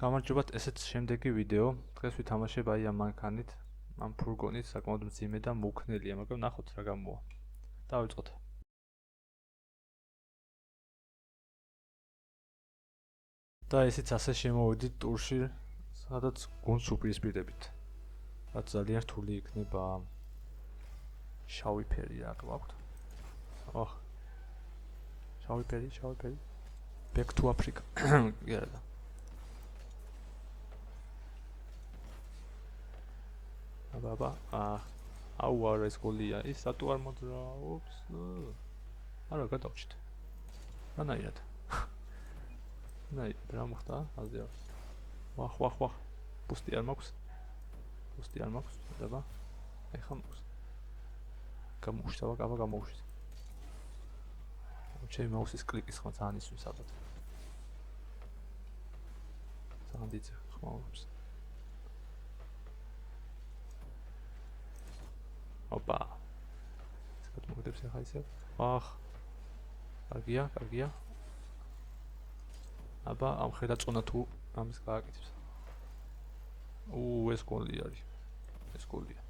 გამარჯობათ, ესეც შემდეგი ვიდეო. დღეს ვითამაშებ აი ამ მანქანით, ამ ფურგონით, საკმაოდ მძიმე და მოქნელია, მაგრამ ნახოთ რა გამოვა. დავიწყოთ. და ესეც ასე შემოვედით ტურში, სადაც გუნდს უპირისპირდებით. რაც ძალიან რთული იქნება. შავი ფერი რა გვაქვს. ოხ. შავი ფერი. Back to Africa. გერა. აბა, აუ არა ეს გოლია, ის სატუ არ მოძრა, ოპს. არა გადავჭით. რანაირად. რა მოხდა? აზია. ვახ. ბუსტი არ მაქვს. აბა. ეხა მაქვს. გამოუშვა, გამოუშვის. ჩემი მაუსის კლიკის ხმა ძალიან ისვრის ალბათ. ძალიან დიდი ხმაურობს. ოპა. ეს მოგდებს ახლა ისე. ვახ. კარგია. აბა ამ ხედა წონა თუ ამის გააკეთებს. ეს გოლი არის. ეს გოლია.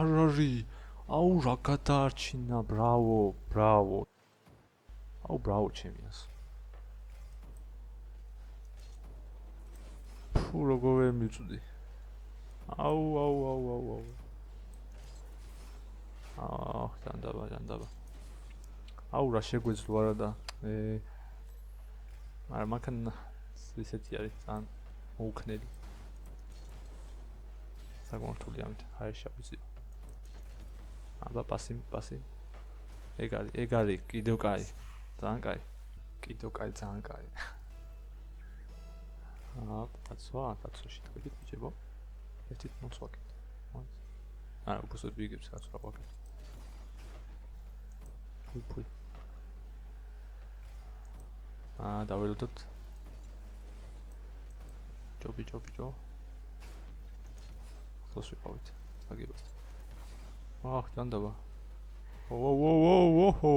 არ არის. აუ რა გადაარჩინა, ბრავო. აუ ბრავო ჩემიას. ფუ როგორ ვერ მივწვდი. აუ. ჯანდაბა. აუ რა შეგვეძლო არა და არა მანქანა ისეთი არის ძალიან მოუქნელი. საკმაოდ რთული ამით ჰაერში ავიზიო. აბა პასი. ეგ არის კიდევ კაი. ძალიან კაი. ძალიან კაი. დაცვაში თქვით ბიჭებო. ერთით მოცვაკეთ. არა, უბრალოდ ვიგებს რაც რა ვაკეთებ. ფუი. დაველოდოთ. ჯობი. ხოს ვიყავით. აგებად. ჯანდაბა. ოჰო.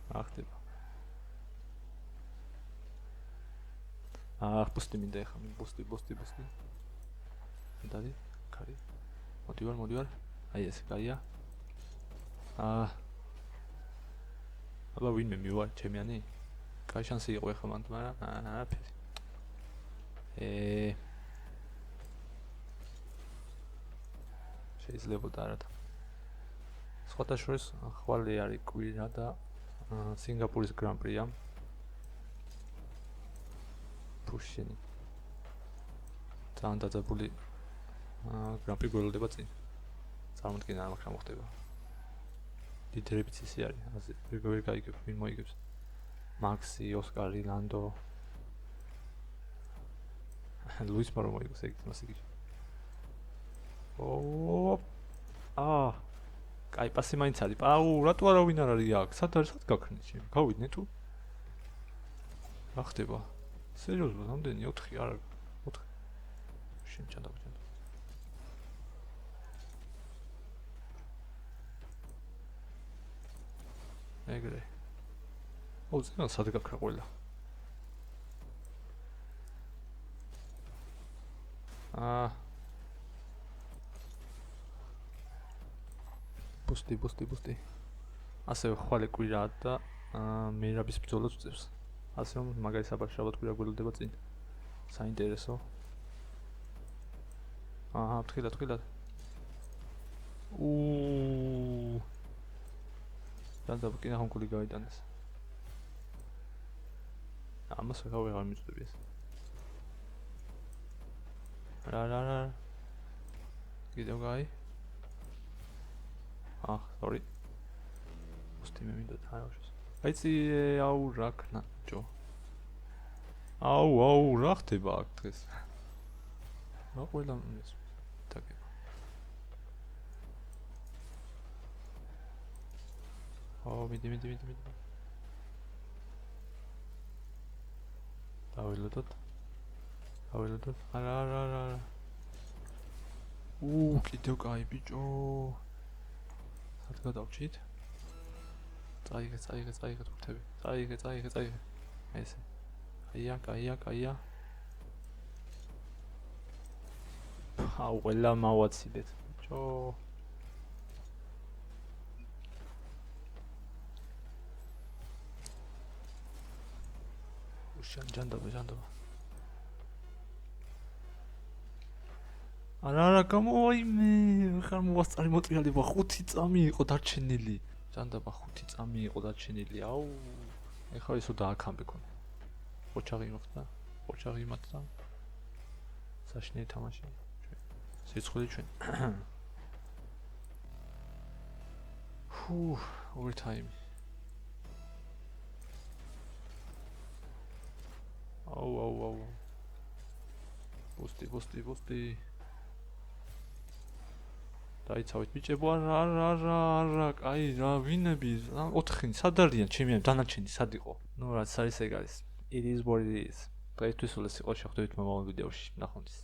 ხდება. ბუსტი მინდა ეხა, ბუსტი. დადე, კარი. მოდივარ. აი ეს კაია. აბა ვინმე მივარ, ჩემიანი? კაი შანსი იყო ეხა მანდ, მაგრამ ფერი. შეიძლებოდა არა და. სხვადასხვა ხვალე არის კვირა და სინგაპურის გრან-პრია. პუშინი. ძალიან დაძაბული გრან-პრი გველოდება წინ. წარმოდგენა არ მაქვს რა მოხდება. დიდი რეპეტიცია არის, ასე ვერ გაიგებ, ვინ მოიგებს. მაქსი, ოსკარი, ლანდო. ლუის მარო მოიგებს ეგ მას იგი. კაი პასი მაინც არის. რატო არა ვინ არ არის აქ? სად გაქრნით ჩემი? გავიდნენ თუ? რა ხდება? სერიოზულად, რამდენი 4 არა 4. შემჭანდაბა. ეგრე. ზენა სად გაქრა ყველა? ბუსტი. ასევე ხვალე კვირა და მერაბის ბრძოლას უწევს. ასე რომ მაგარი საბავშვო კვირა გველოდება წინ. საინტერესო. თქილად. ჯანდაბა კი ნახონ გული გაიტანეს. ამას ვეღარ მიწვდები ეს. რა. კიდევ გაი. sorry. Უსტი მე მინდა თაიოშეს. აიცი აუ რა ქნა ჯო. აუ რა ხდება აქ დღეს? რა ყველა ეს დაგება. მიდი. დაველოდოთ. არა. კიდევ კაი ბიჭო. სად გადავჭით? წაიღე თურთები. წაიღე. ესე. კაია. აუ, ყველა მოვაცილეთ. ბიჭო. ჟანდაბა. არა, გამოime, ხარ მოვასწარი მოტრიალება 5 წამი იყო დარჩენილი. ჟანდაბა 5 წამი იყო დარჩენილი. აუ, ეხლა ისო დააქამბე კონე. ოჩაღი იმათდა. საშინელი თამაში. სიცხული ჩვენ. overtime. აუ. ბუსტი. დაიცავით ბიჭებო, არა, კაი რა ვინები 4-ი სად არიან ჩემი დანარჩენი სად იყო? ნუ რაც არის ეგ არის. It is what it is. დღეისთვის ულეს იყო შეხვდებით მომავალ ვიდეოში. ნახვამდის.